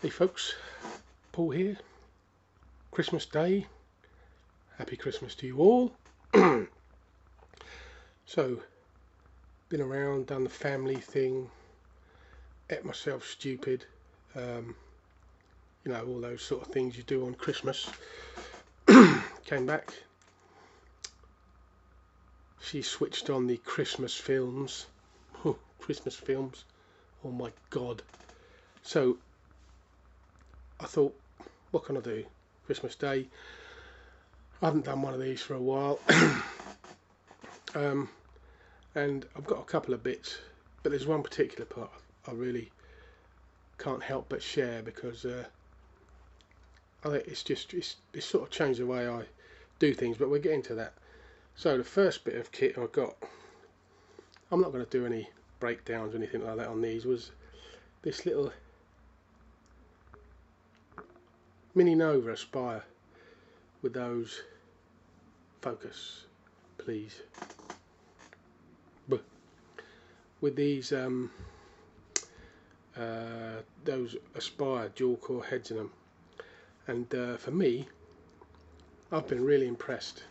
Hey folks, Paul here. Christmas Day. Happy Christmas to you all. So, been around, done the family thing, ate myself stupid. You know, all those sort of things you do on Christmas. Came back. She switched on the Christmas films. Christmas films. Oh my God. So, I thought, what can I do? Christmas Day. I haven't done one of these for a while. And I've got a couple of bits, but there's one particular part I really can't help but share because I think it's sort of changed the way I do things, but we'll get into that. So the first bit of kit I got, I'm not going to do any breakdowns or anything like that on these, was this little Mini Nova Aspire with those, focus please, with these those Aspire dual core heads in them, and for me, I've been really impressed.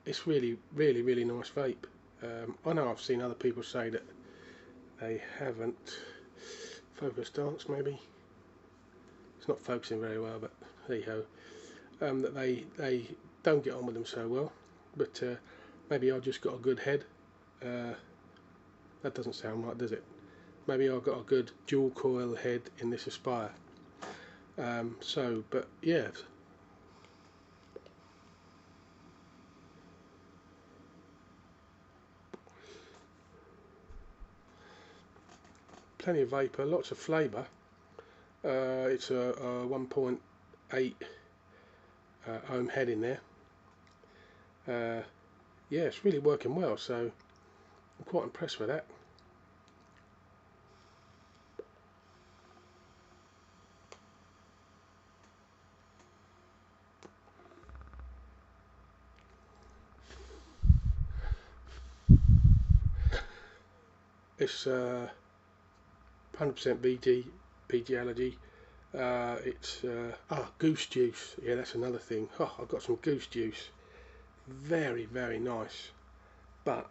It's really nice vape. I know I've seen other people say that they haven't focus stance, maybe it's not focusing very well, but there you go. That they don't get on with them so well, but maybe I've just got a good head. That doesn't sound right, does it? Maybe I've got a good dual coil head in this Aspire. But yeah, plenty of vapour, lots of flavour. It's a 1.8 ohm head in there. Yeah, it's really working well, so I'm quite impressed with that. It's 100% BG allergy. It's goose juice. Yeah, that's another thing. Oh, I've got some goose juice. Very nice, but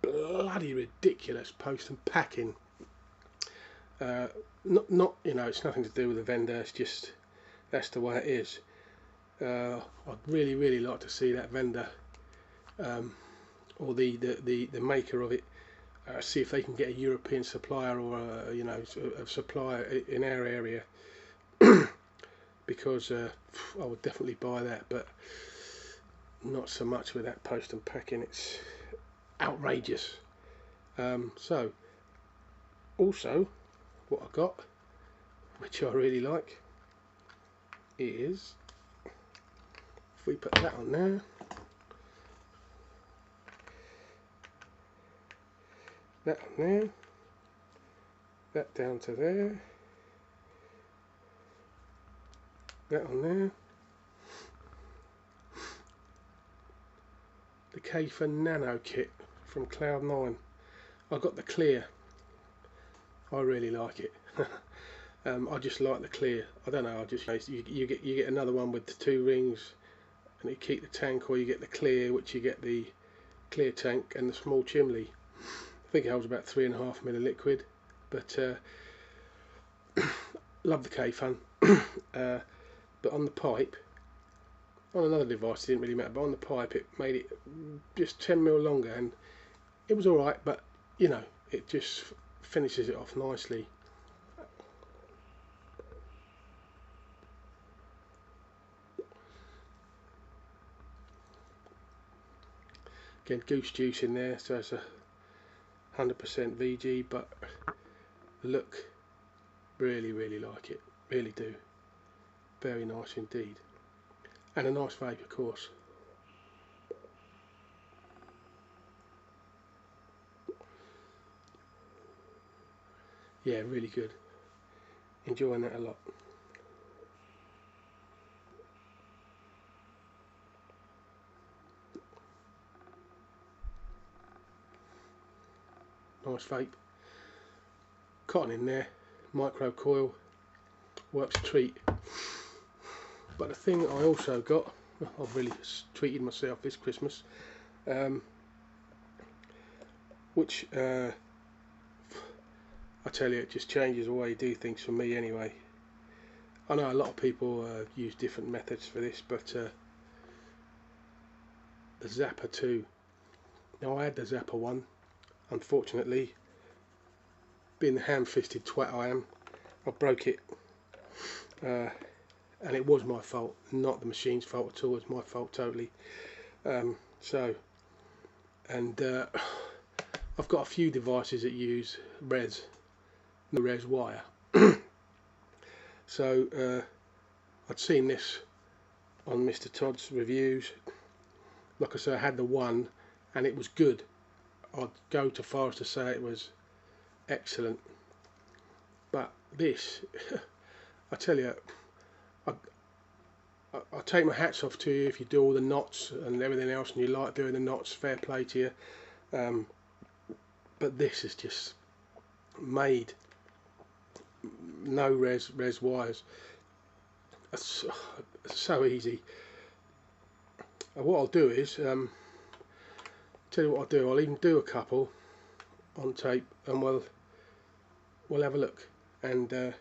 bloody ridiculous post and packing. Not you know, it's nothing to do with the vendor. It's just that's the way it is. I'd really like to see that vendor or the maker of it. See if they can get a European supplier or a supplier in our area, because I would definitely buy that, but not so much with that post and packing. It's outrageous. So also what I got, which I really like, is, if we put that on there, that on there, that down to there, that on there, the K4 Nano kit from Cloud9. I got the clear. I really like it. I just like the clear. I don't know. I just you get another one with the 2 rings, and you keep the tank, or you get the clear, which you get the clear tank and the small chimney. I think it holds about 3.5 ml liquid, but love the K-Fun. But on the pipe, on another device it didn't really matter, but on the pipe it made it just 10 ml longer, and it was alright, but you know, it just finishes it off nicely. Again, goose juice in there, so it's a 100% VG, but the look, really like it, really do. Very nice indeed, and a nice vape, of course. Yeah, really good. Enjoying that a lot. Nice vape. cotton in there, micro coil, works a treat. But the thing I also got, I've really treated myself this Christmas, which I tell you, it just changes the way you do things for me anyway. I know a lot of people use different methods for this, but the zapper2. Now I had the zapper 1, unfortunately, being the ham-fisted twat I am, I broke it, and it was my fault, not the machine's fault at all. It's my fault totally. I've got a few devices that use res wire. So I'd seen this on Mr. Todd's reviews. Like I say, I had the one and it was good. I'd go to far as to say it was excellent. But this, I tell you, I take my hats off to you if you do all the knots and everything else and you like doing the knots, fair play to you. But this is just made no res wires. It's so easy. And what I'll do is tell you what I'll do. I'll even do a couple on tape, and we'll have a look and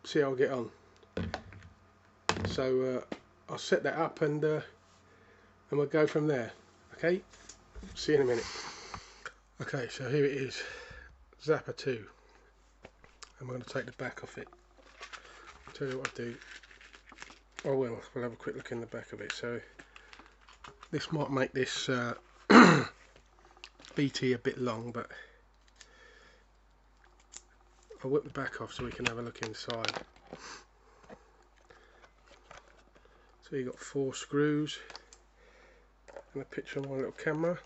see how I get on. So I'll set that up and we'll go from there. Okay, see you in a minute. Okay, so here it is, zapper2. I'm going to take the back off it. I'll tell you what I'll do. Oh well, we'll have a quick look in the back of it. So this might make this BT a bit long, but I'll whip the back off so we can have a look inside. So you've got 4 screws and a picture on my little camera.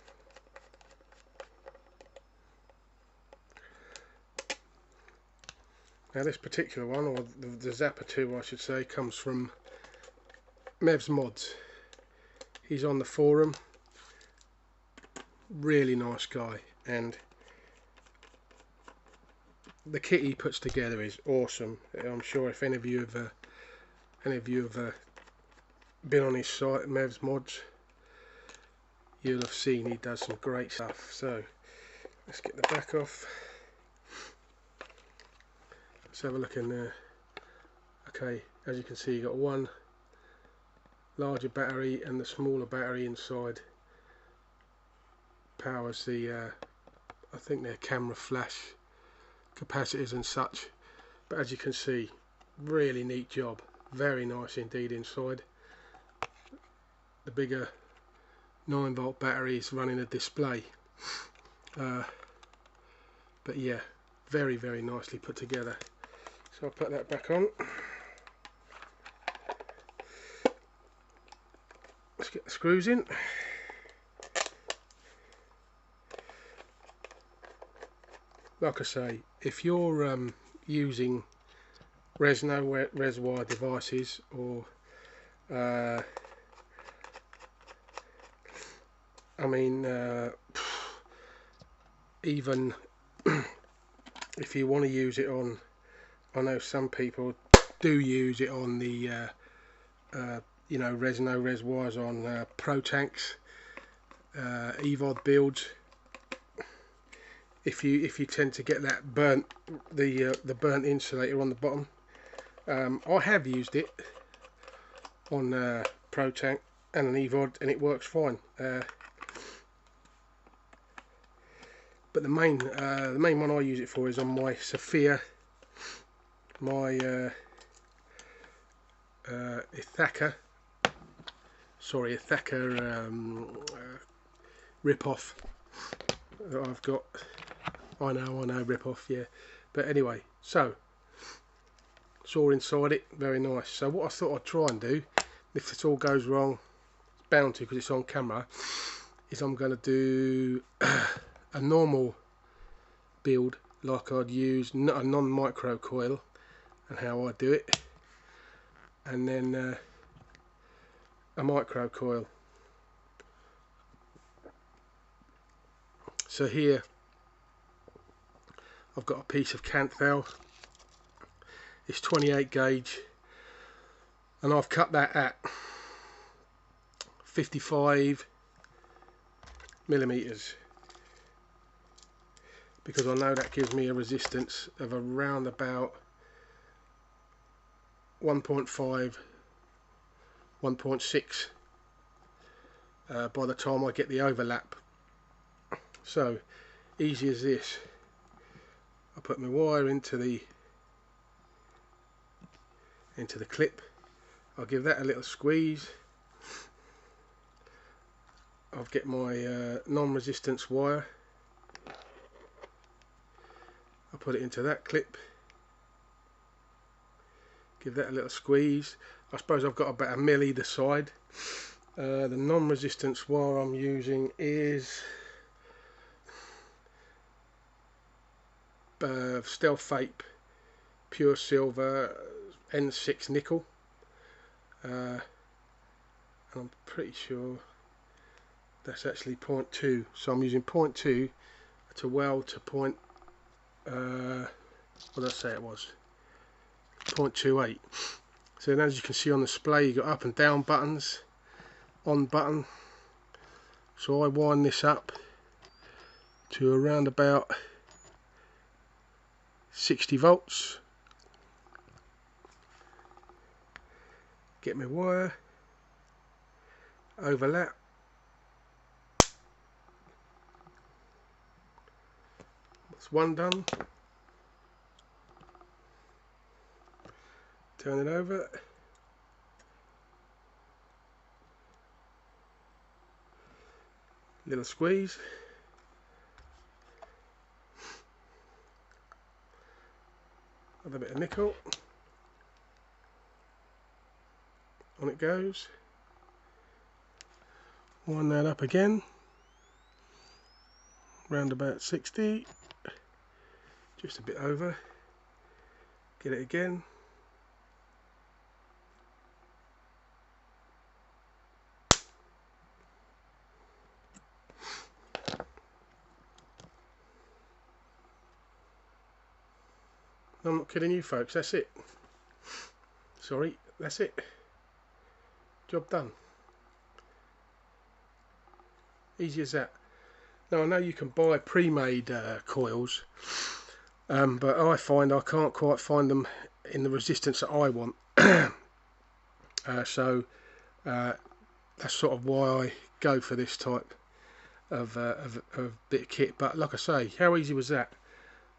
Now this particular one, or the zapper2 I should say, comes from Mev's Mods. He's on the forum, really nice guy, and the kit he puts together is awesome. I'm sure if any of you have been on his site, Mev's Mods, you'll have seen he does some great stuff. So let's get the back off. Let's have a look in there. Okay, as you can see, you got one larger battery, and the smaller battery inside powers the I think they're camera flash capacitors and such. But as you can see, really neat job, very nice indeed inside. The bigger 9-volt battery is running a display, but yeah, very nicely put together. So I'll put that back on. Let's get the screws in. Like I say, if you're using res wire devices, or I mean even if you want to use it on, I know some people do use it on the you know, res wires on Pro Tanks, EVOD builds. If you tend to get that burnt, the burnt insulator on the bottom, I have used it on Pro Tank and an EVOD, and it works fine. But the main one I use it for is on my Sophia, my Ithaca rip-off that I've got. I know, rip-off, yeah. But anyway, so saw inside it, very nice. So what I thought I'd try and do, if this all goes wrong, it's bound to because it's on camera, is I'm going to do a normal build like I'd use a non-micro coil, and how I do it, and then a micro coil. So here I've got a piece of Canthal. It's 28 gauge, and I've cut that at 55 millimeters because I know that gives me a resistance of around about 1.5, 1.6 by the time I get the overlap. So easy as this. I put my wire into the clip. I'll give that a little squeeze. I'll get my non-resistance wire. I'll put it into that clip. Give that a little squeeze. I suppose I've got about 1 mil either side. The non-resistance wire I'm using is Stealth Vape Pure Silver N6 nickel. And I'm pretty sure that's actually 0.2. So I'm using 0.2 to weld to point. What did I say it was? 0.28. So then, as you can see on display, you've got up and down buttons, on button. So I wind this up to around about 60 volts. Get my wire, overlap. That's one done. Turn it over. Little squeeze. Another bit of nickel. On it goes. Wind that up again. Round about 60. Just a bit over. Get it again. I'm not kidding you folks, that's it. Sorry, that's it. Job done. Easy as that. Now I know you can buy pre-made coils, but I find I can't quite find them in the resistance that I want. So that's sort of why I go for this type of bit of kit. But like I say, how easy was that?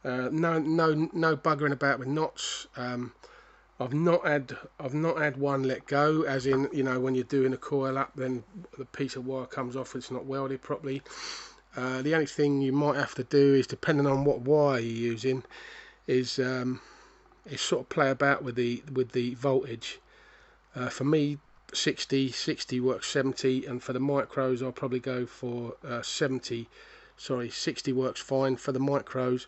No buggering about with knots. I've not had one let go, as in, you know, when you're doing a coil up, then the piece of wire comes off, it's not welded properly. The only thing you might have to do is, depending on what wire you're using, is sort of play about with the voltage. For me, 60 works 70, and for the micros I'll probably go for 70. Sorry, 60 works fine. For the micros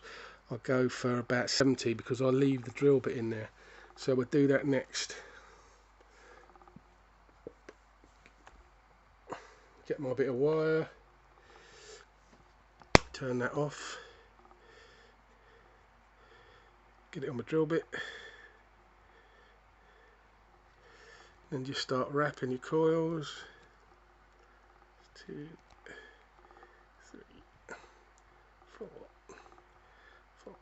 I'll go for about 70 because I leave the drill bit in there. So we'll do that next. Get my bit of wire, turn that off, get it on my drill bit, then just start wrapping your coils. 2, 3, 4, 5,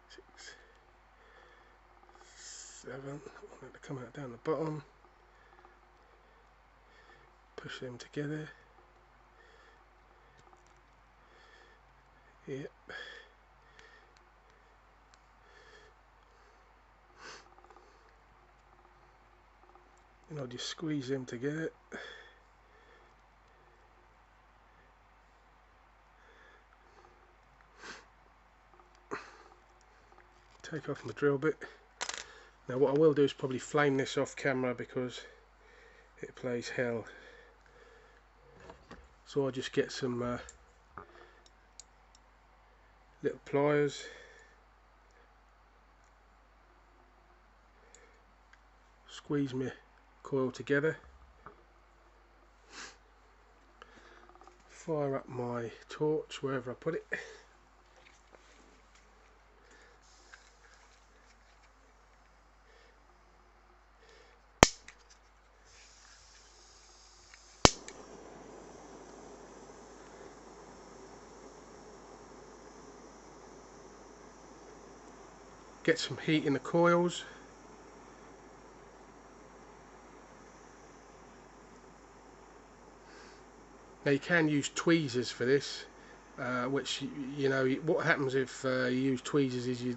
6, 7. I want it to come out down the bottom. Push them together. Yep. And I'll just squeeze them together. Take off my drill bit. Now what I will do is probably flame this off camera because it plays hell. So I'll just get some little pliers, squeeze my coil together, fire up my torch wherever I put it, get some heat in the coils. Now you can use tweezers for this, which you know what happens if you use tweezers is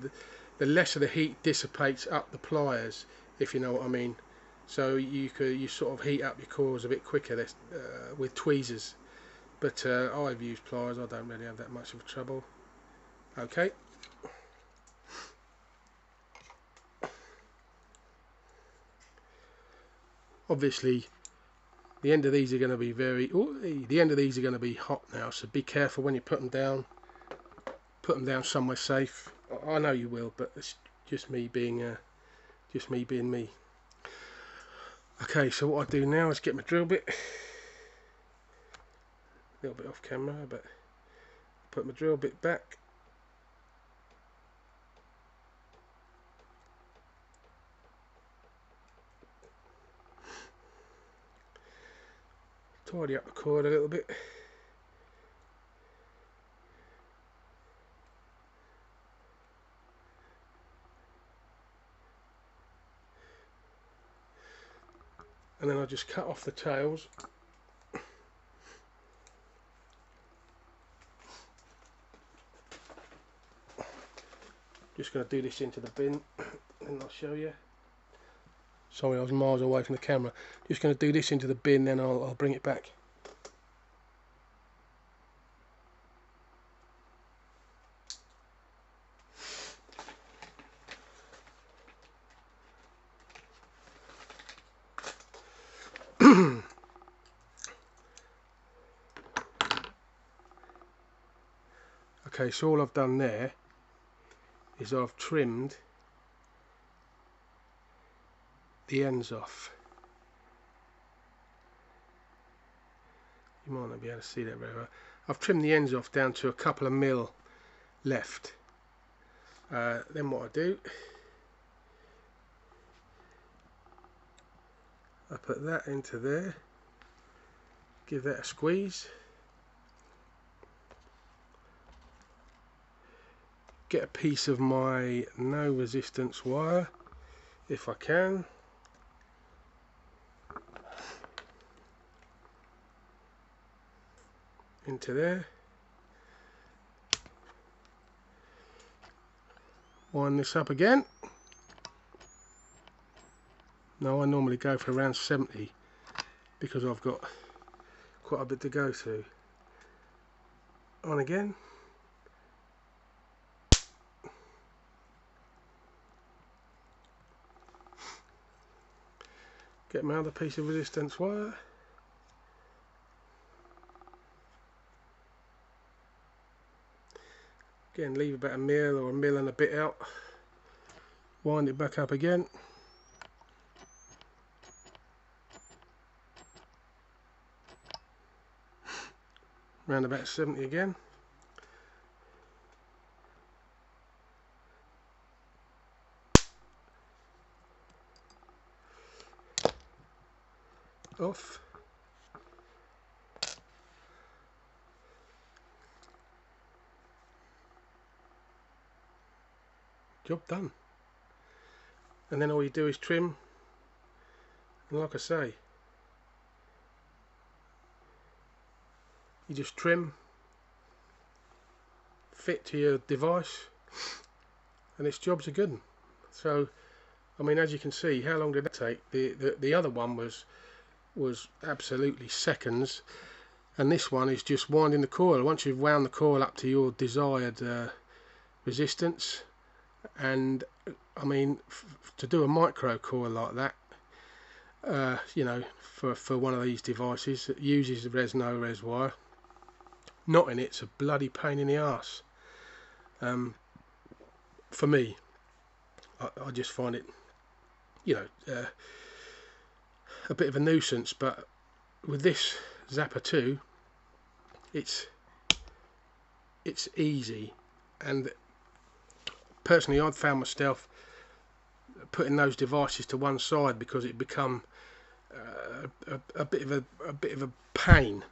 the less of the heat dissipates up the pliers, if you know what I mean. So you sort of heat up your coils a bit quicker with tweezers. But I've used pliers. I don't really have that much of trouble. Okay. Obviously, the end of these are going to be the end of these are going to be hot now. So be careful when you put them down. Put them down somewhere safe. I know you will, but it's just me being me. Okay, so what I do now is get my drill bit. A little bit off camera, but put my drill bit back. Tidy up the cord a little bit. And then I just cut off the tails. Just going to do this into the bin and I'll show you. Sorry, I was miles away from the camera. Just going to do this into the bin, then I'll bring it back. Okay, so all I've done there is I've trimmed the ends off. You might not be able to see that very well. I've trimmed the ends off down to a couple of mil left. Then what I do, I put that into there, give that a squeeze, get a piece of my no resistance wire if I can, into there, wind this up again. Now I normally go for around 70 because I've got quite a bit to go through. On again. Get my other piece of resistance wire. Again, leave about a mil or a mil and a bit out. Wind it back up again. Round about 70 again. Off. Job done. And then all you do is trim, and like I say, you just trim, fit to your device, and its job's a good one. So I mean, as you can see, how long did that take? The other one was absolutely seconds, and this one is just winding the coil. Once you've wound the coil up to your desired resistance, and I mean, to do a micro coil like that, you know, for one of these devices that uses res no res wire, knotting it's a bloody pain in the arse. For me, I just find it, you know, a bit of a nuisance. But with this zapper2, it's easy, and personally I've found myself putting those devices to one side because it become a bit of a pain.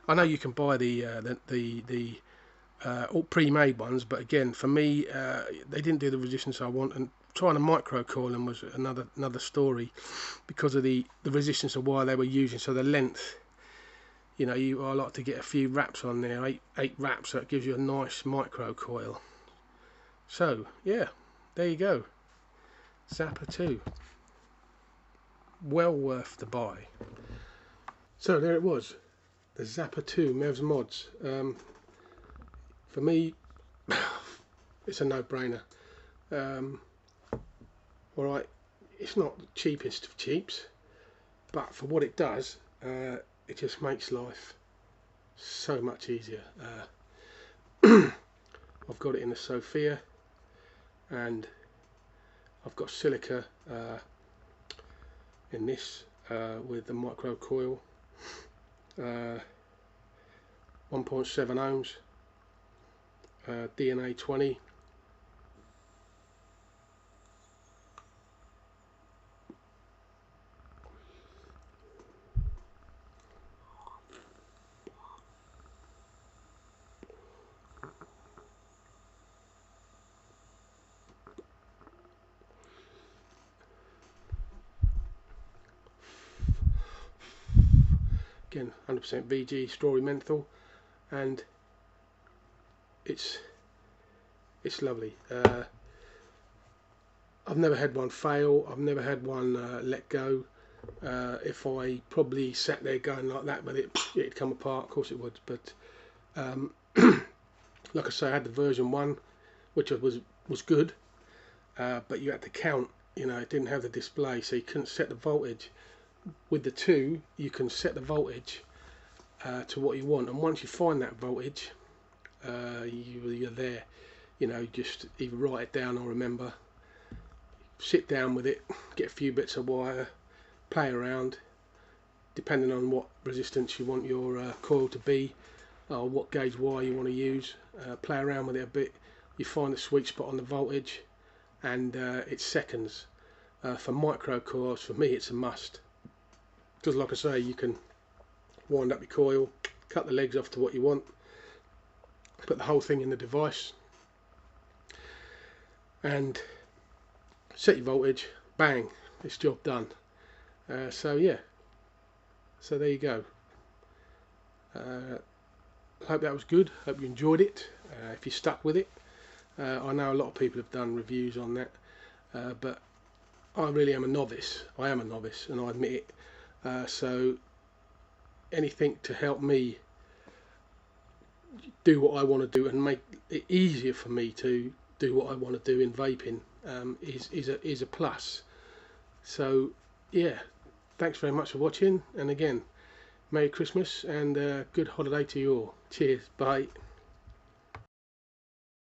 I know you can buy the all pre-made ones, but again, for me, they didn't do the resistance I want, and trying to microcoil them was another story because of the resistance of wire they were using. So the length, you know, I like to get a few wraps on there, eight wraps, so it gives you a nice microcoil. So yeah, there you go, zapper2, well worth the buy. So there it was, the zapper2 Mev's Mods. For me, it's a no-brainer. Alright, it's not the cheapest of cheaps, but for what it does, it just makes life so much easier. I've got it in the Sophia, and I've got silica in this with the micro coil, 1.7 ohms, DNA 20. Again, 100% VG strawberry menthol, and it's lovely. I've never had one fail. I've never had one let go. If I probably sat there going like that, but it'd come apart. Of course it would. But like I say, I had the version 1, which was good, but you had to count. You know, it didn't have the display, so you couldn't set the voltage. With the 2, you can set the voltage to what you want, and once you find that voltage, you're there. You know, just either write it down or remember. Sit down with it, get a few bits of wire, play around, depending on what resistance you want your coil to be, or what gauge wire you want to use. Play around with it a bit. You find the sweet spot on the voltage, and it's seconds. For micro coils, for me, it's a must. Because like I say, you can wind up your coil, cut the legs off to what you want, put the whole thing in the device, and set your voltage, bang, it's job done. So yeah, so there you go. Hope that was good, hope you enjoyed it. If you stuck with it, I know a lot of people have done reviews on that, but I really am a novice. I am a novice, and I admit it. So anything to help me do what I want to do and make it easier for me to do what I want to do in vaping is a plus. So yeah, thanks very much for watching, and again, Merry Christmas and good holiday to you all. Cheers, bye.